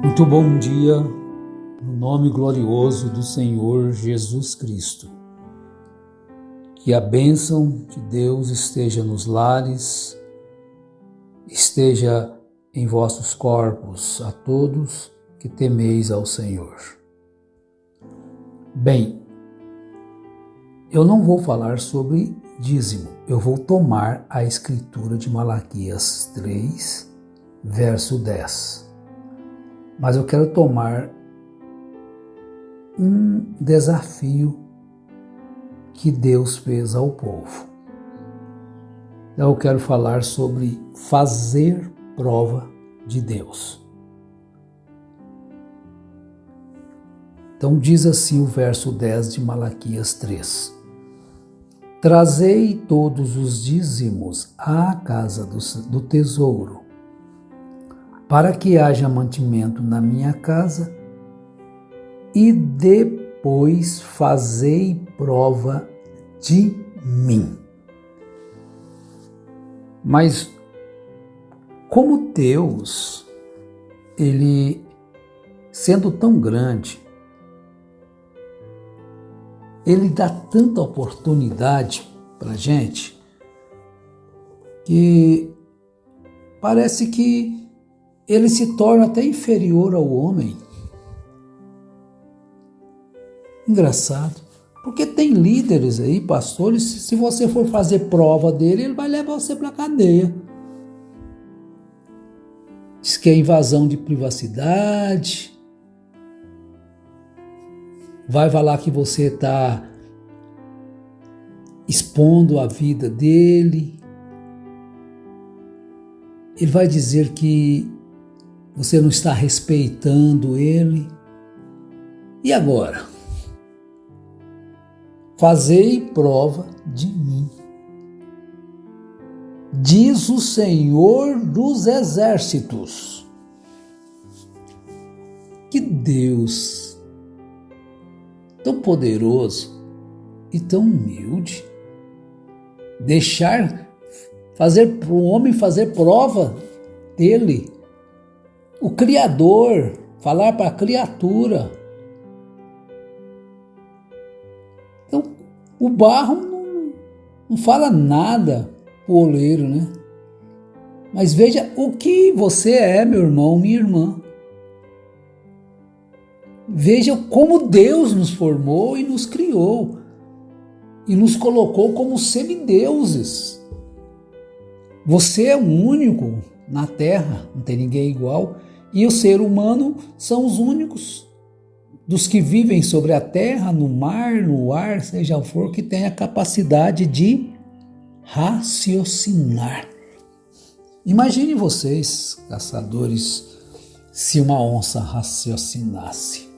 Muito bom dia, no nome glorioso do Senhor Jesus Cristo. Que a bênção de Deus esteja nos lares, esteja em vossos corpos a todos que temeis ao Senhor. Bem, eu não vou falar sobre dízimo, eu vou tomar a escritura de Malaquias 3, verso 10. Mas eu quero tomar um desafio que Deus fez ao povo. Então eu quero falar sobre fazer prova de Deus. Então diz assim o verso 10 de Malaquias 3. Trazei todos os dízimos à casa do tesouro, para que haja mantimento na minha casa, e depois fazei prova de mim. Mas como Deus, Ele sendo tão grande, Ele dá tanta oportunidade para a gente, que parece que ele se torna até inferior ao homem. Engraçado, porque tem líderes aí, pastores, se você for fazer prova dele, ele vai levar você para a cadeia. Diz que é invasão de privacidade, vai falar que você está expondo a vida dele, ele vai dizer que você não está respeitando ele. E agora? Fazei prova de mim, diz o Senhor dos Exércitos. Que Deus tão poderoso e tão humilde, deixar fazer para o homem fazer prova dele. O Criador falar para a criatura. Então, o barro não fala nada para o oleiro, né? Mas veja o que você é, meu irmão, minha irmã. Veja como Deus nos formou e nos criou. E nos colocou como semideuses. Você é o único na terra, não tem ninguém igual. E o ser humano são os únicos dos que vivem sobre a terra, no mar, no ar, seja o for, que tem a capacidade de raciocinar. Imagine vocês, caçadores, se uma onça raciocinasse.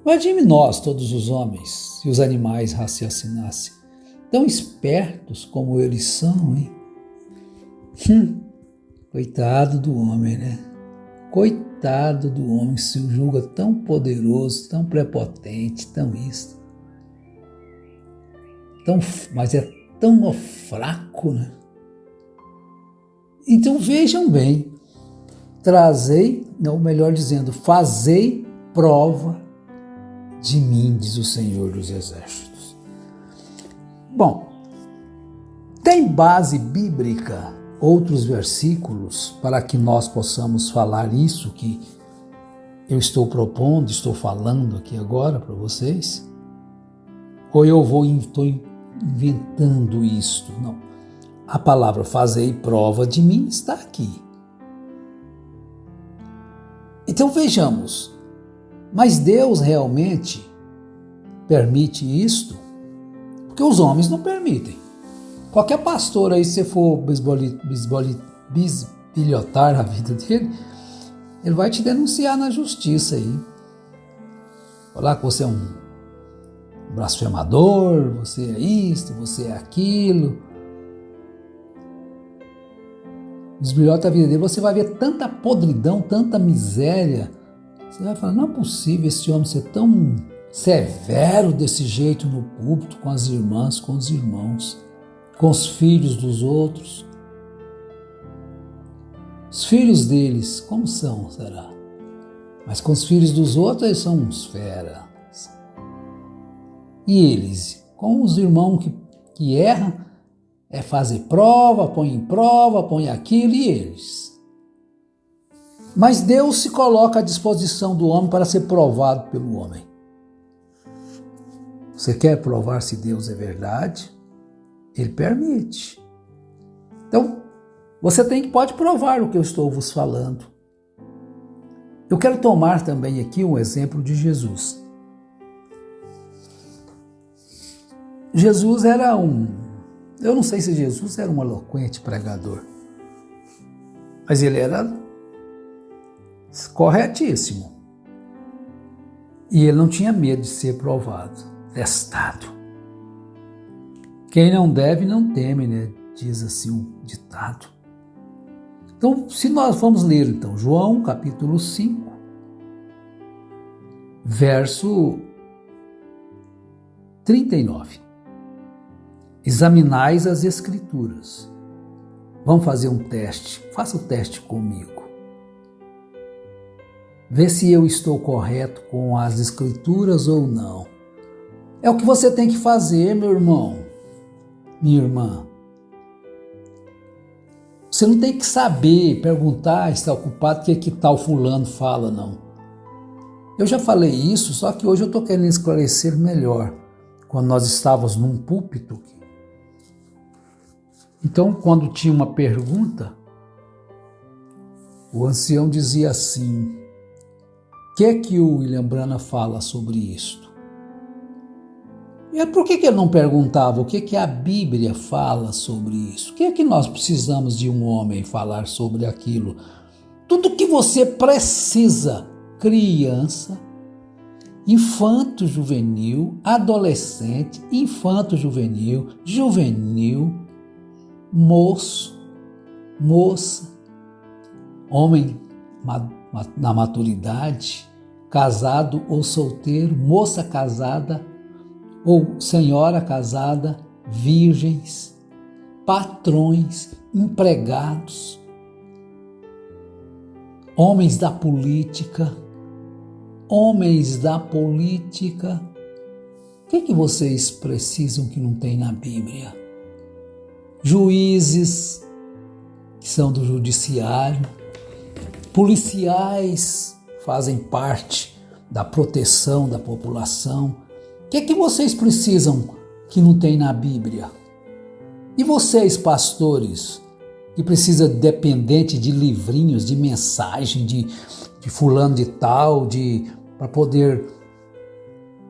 Imagine nós, todos os homens, se os animais raciocinassem. Tão espertos como eles são, hein? Coitado do homem, né? Coitado do homem, se o julga tão poderoso, tão prepotente, tão isso. Mas é tão fraco, né? Então vejam bem, fazei prova de mim, diz o Senhor dos Exércitos. Bom, tem base bíblica, outros versículos, para que nós possamos falar isso que eu estou propondo, estou falando aqui agora para vocês? Ou estou inventando isto? Não. A palavra fazei prova de mim está aqui. Então vejamos, mas Deus realmente permite isto? Porque os homens não permitem. Qualquer pastor aí, se você for bisbilhotar a vida dele, ele vai te denunciar na justiça aí. Falar que você é um blasfemador, você é isto, você é aquilo. Bisbilhota a vida dele, você vai ver tanta podridão, tanta miséria. Você vai falar, não é possível esse homem ser tão severo desse jeito no púlpito, com as irmãs, com os irmãos, com os filhos dos outros. Os filhos deles, como são, será? Mas com os filhos dos outros, eles são uns feras. E eles, com os irmãos que erram, é fazer prova, põe aquilo, e eles. Mas Deus se coloca à disposição do homem para ser provado pelo homem. Você quer provar se Deus é verdade? Ele permite. Então, você pode provar o que eu estou vos falando. Eu quero tomar também aqui um exemplo de Jesus. Jesus era eu não sei se Jesus era um eloquente pregador, mas ele era corretíssimo. E ele não tinha medo de ser provado, testado. Quem não deve, não teme, né? Diz assim um ditado. Então, se nós vamos ler, então, João, capítulo 5, verso 39. Examinais as Escrituras. Vamos fazer um teste. Faça o teste comigo. Vê se eu estou correto com as Escrituras ou não. É o que você tem que fazer, meu irmão, minha irmã. Você não tem que saber, perguntar, estar ocupado, o que tal fulano fala, não. Eu já falei isso, só que hoje eu estou querendo esclarecer melhor. Quando nós estávamos num púlpito. Então, quando tinha uma pergunta, o ancião dizia assim: o que é que o William Branham fala sobre isto? E por que ele não perguntava o que é que a Bíblia fala sobre isso? O que é que nós precisamos de um homem falar sobre aquilo? Tudo que você precisa, criança, infanto-juvenil, adolescente, infanto-juvenil, juvenil, moço, moça, homem na maturidade, casado ou solteiro, moça casada ou senhora casada, virgens, patrões, empregados, homens da política. O que vocês precisam que não tem na Bíblia? Juízes, que são do judiciário, policiais, fazem parte da proteção da população. O que vocês precisam que não tem na Bíblia? E vocês, pastores, que precisa dependente de livrinhos, de mensagem, de fulano de tal, para poder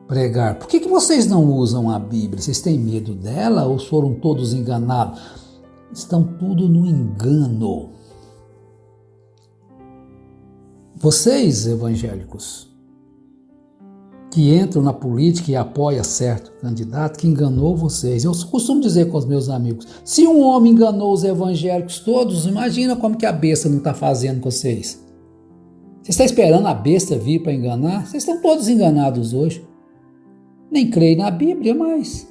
pregar. Por que vocês não usam a Bíblia? Vocês têm medo dela ou foram todos enganados? Estão tudo no engano. Vocês, evangélicos, que entram na política e apoiam certo candidato que enganou vocês. Eu costumo dizer com os meus amigos, se um homem enganou os evangélicos todos, imagina como que a besta não está fazendo com vocês. Você está esperando a besta vir para enganar? Vocês estão todos enganados hoje. Nem creem na Bíblia mais.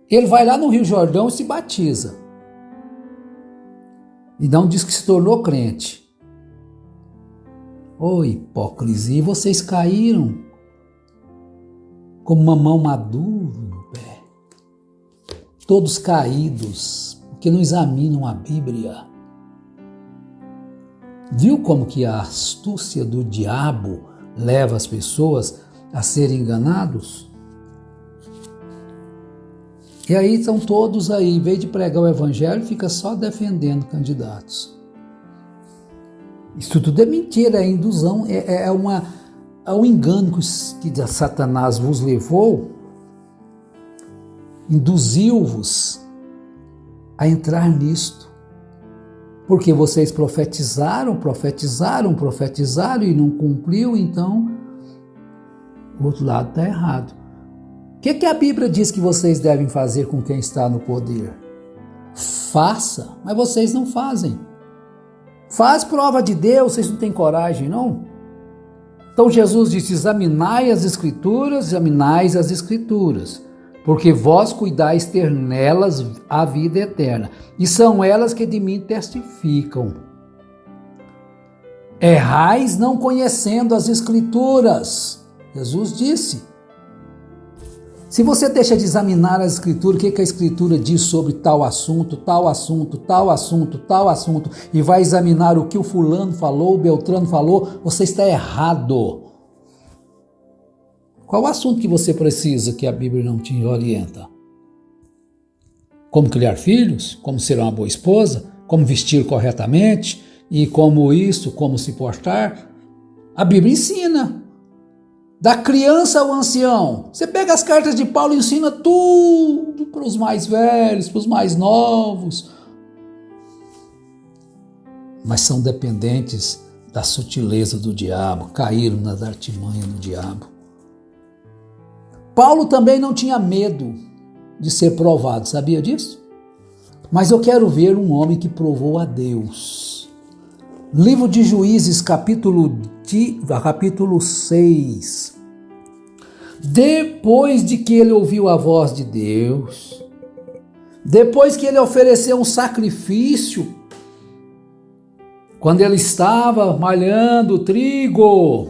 Ele vai lá no Rio Jordão e se batiza. E não diz que se tornou crente. Ô hipocrisia, vocês caíram como mamão maduro no pé. Todos caídos, porque não examinam a Bíblia. Viu como que a astúcia do diabo leva as pessoas a serem enganados? E aí estão todos aí, em vez de pregar o evangelho, fica só defendendo candidatos. Isso tudo é mentira, é indução, é um engano que Satanás vos levou, induziu-vos a entrar nisto. Porque vocês profetizaram e não cumpriu, então o outro lado está errado. O que a Bíblia diz que vocês devem fazer com quem está no poder? Faça, mas vocês não fazem. Faz prova de Deus, vocês não têm coragem, não? Então Jesus disse, examinai as Escrituras, porque vós cuidais ter nelas a vida eterna, e são elas que de mim testificam. Errais não conhecendo as Escrituras. Jesus disse. Se você deixa de examinar as Escrituras, o que a Escritura diz sobre tal assunto, tal assunto, tal assunto, tal assunto, e vai examinar o que o fulano falou, o Beltrano falou, você está errado. Qual o assunto que você precisa que a Bíblia não te orienta? Como criar filhos? Como ser uma boa esposa? Como vestir corretamente? E como isso, como se portar? A Bíblia ensina. Da criança ao ancião. Você pega as cartas de Paulo e ensina tudo para os mais velhos, para os mais novos. Mas são dependentes da sutileza do diabo, caíram nas artimanhas do diabo. Paulo também não tinha medo de ser provado, sabia disso? Mas eu quero ver um homem que provou a Deus. Livro de Juízes, capítulo 6. Depois de que ele ouviu a voz de Deus, depois que ele ofereceu um sacrifício, quando ele estava malhando trigo,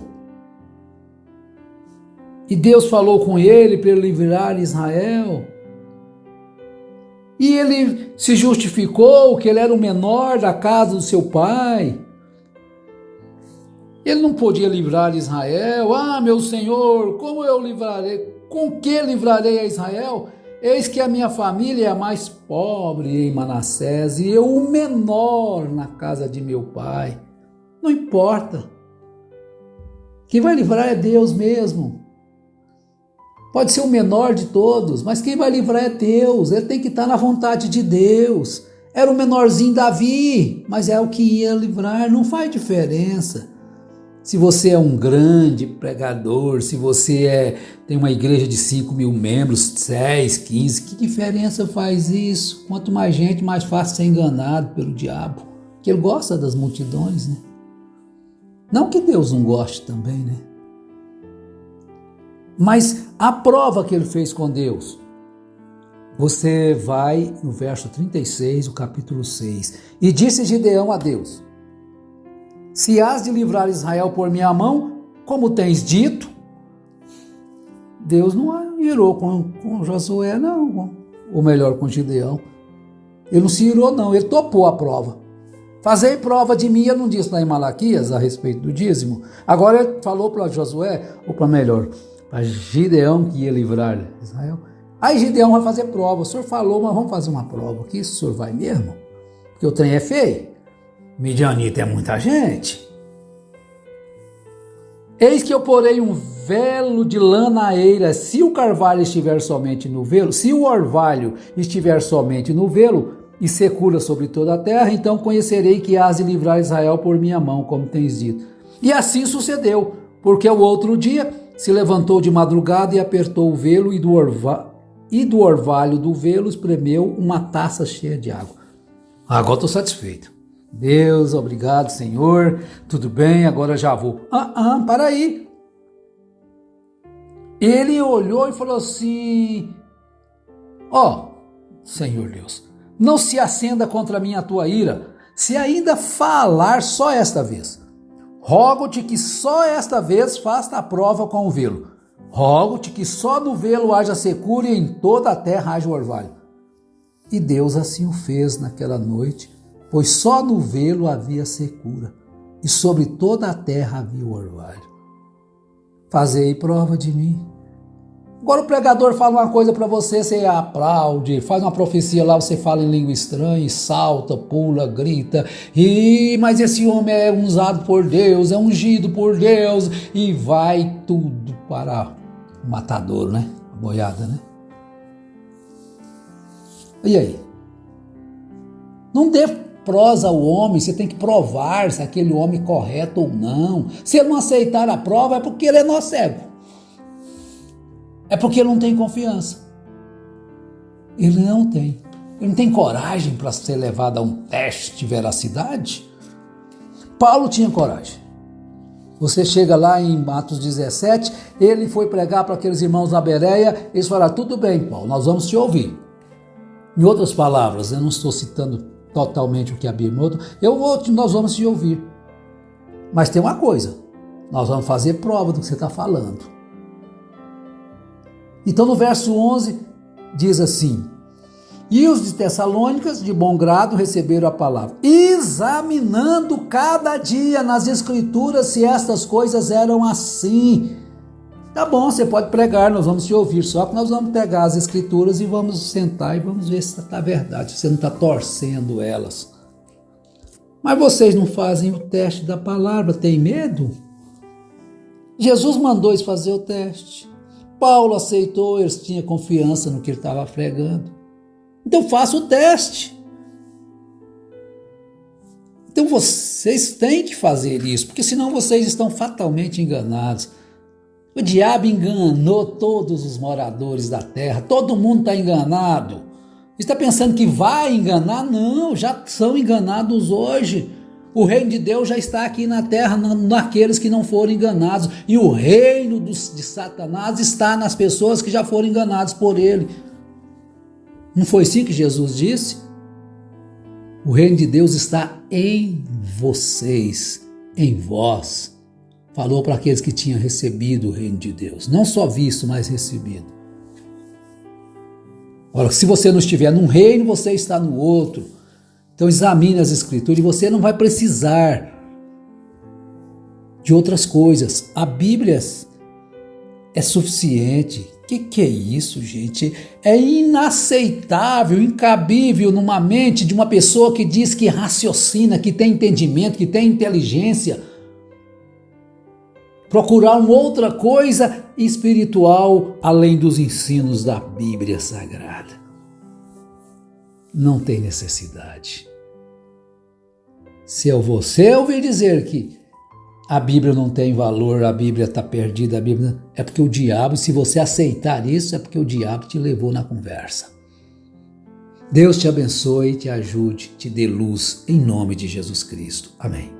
e Deus falou com ele para ele livrar Israel, e ele se justificou que ele era o menor da casa do seu pai. Ele não podia livrar Israel. Ah, meu Senhor, como eu livrarei? Com que livrarei a Israel? Eis que a minha família é a mais pobre em Manassés e eu o menor na casa de meu pai. Não importa. Quem vai livrar é Deus mesmo. Pode ser o menor de todos, mas quem vai livrar é Deus. Ele tem que estar na vontade de Deus. Era o menorzinho Davi, mas é o que ia livrar. Não faz diferença. Se você é um grande pregador, se você tem uma igreja de 5.000 membros, 10, 15, que diferença faz isso? Quanto mais gente, mais fácil ser enganado pelo diabo. Porque ele gosta das multidões, né? Não que Deus não goste também, né? Mas a prova que ele fez com Deus, você vai no verso 36, o capítulo 6. E disse Gideão a Deus: se hás de livrar Israel por minha mão, como tens dito. Deus não irou com Josué, não. Ou melhor, com Gideão. Ele não se irou, não. Ele topou a prova. Fazei prova de mim, ele não disse lá em Malaquias a respeito do dízimo. Agora ele falou para Josué, ou para melhor, para Gideão que ia livrar Israel. Aí Gideão vai fazer prova. O senhor falou, mas vamos fazer uma prova aqui. Se o senhor vai mesmo? Porque o trem é feio. Midianita é muita gente. Eis que eu porei um velo de lã na eira, se o carvalho estiver somente no velo, se o orvalho estiver somente no velo, e secura sobre toda a terra, então conhecerei que hás de livrar Israel por minha mão, como tens dito. E assim sucedeu, porque o outro dia se levantou de madrugada e apertou o velo, e do orvalho do velo espremeu uma taça cheia de água. Agora estou satisfeito. Deus, obrigado, Senhor, tudo bem, agora já vou. Para aí. Ele olhou e falou assim: Senhor Deus, não se acenda contra mim a tua ira, se ainda falar só esta vez. Rogo-te que só esta vez faça a prova com o velo. Rogo-te que só no velo haja secura e em toda a terra haja orvalho. E Deus assim o fez naquela noite, pois só no velo havia secura, e sobre toda a terra havia o orvalho. Fazei prova de mim. Agora o pregador fala uma coisa para você, você aplaude, faz uma profecia lá, você fala em língua estranha, salta, pula, grita, mas esse homem é usado por Deus, é ungido por Deus, e vai tudo para o matadouro, né? A boiada, né? E aí? Não dê prosa ao homem, você tem que provar se aquele homem é correto ou não. Se ele não aceitar a prova, é porque ele é nó cego. É porque ele não tem confiança. Ele não tem. Ele não tem coragem para ser levado a um teste de veracidade. Paulo tinha coragem. Você chega lá em Atos 17, ele foi pregar para aqueles irmãos na Bereia, eles falaram: tudo bem, Paulo, nós vamos te ouvir. Em outras palavras, eu não estou citando totalmente o que a Bíblia, nós vamos te ouvir. Mas tem uma coisa, nós vamos fazer prova do que você está falando. Então no verso 11 diz assim: e os de Tessalônicas de bom grado receberam a palavra, examinando cada dia nas escrituras se estas coisas eram assim. Tá bom, você pode pregar, nós vamos te ouvir, só que nós vamos pegar as escrituras e vamos sentar e vamos ver se está verdade, se você não está torcendo elas. Mas vocês não fazem o teste da palavra, tem medo? Jesus mandou eles fazer o teste. Paulo aceitou, eles tinham confiança no que ele estava pregando. Então faça o teste. Então vocês têm que fazer isso, porque senão vocês estão fatalmente enganados. O diabo enganou todos os moradores da terra, todo mundo está enganado. Está pensando que vai enganar? Não, já são enganados hoje. O reino de Deus já está aqui na terra, naqueles que não foram enganados. E o reino de Satanás está nas pessoas que já foram enganadas por ele. Não foi assim que Jesus disse? O reino de Deus está em vocês, em vós. Falou para aqueles que tinham recebido o reino de Deus. Não só visto, mas recebido. Ora, se você não estiver num reino, você está no outro. Então examine as escrituras e você não vai precisar de outras coisas. A Bíblia é suficiente. Que é isso, gente? É inaceitável, incabível numa mente de uma pessoa que diz que raciocina, que tem entendimento, que tem inteligência, procurar uma outra coisa espiritual além dos ensinos da Bíblia Sagrada. Não tem necessidade. Se você ouvir dizer que a Bíblia não tem valor, a Bíblia está perdida, a Bíblia é porque o diabo, se você aceitar isso, é porque o diabo te levou na conversa. Deus te abençoe, te ajude, te dê luz, em nome de Jesus Cristo. Amém.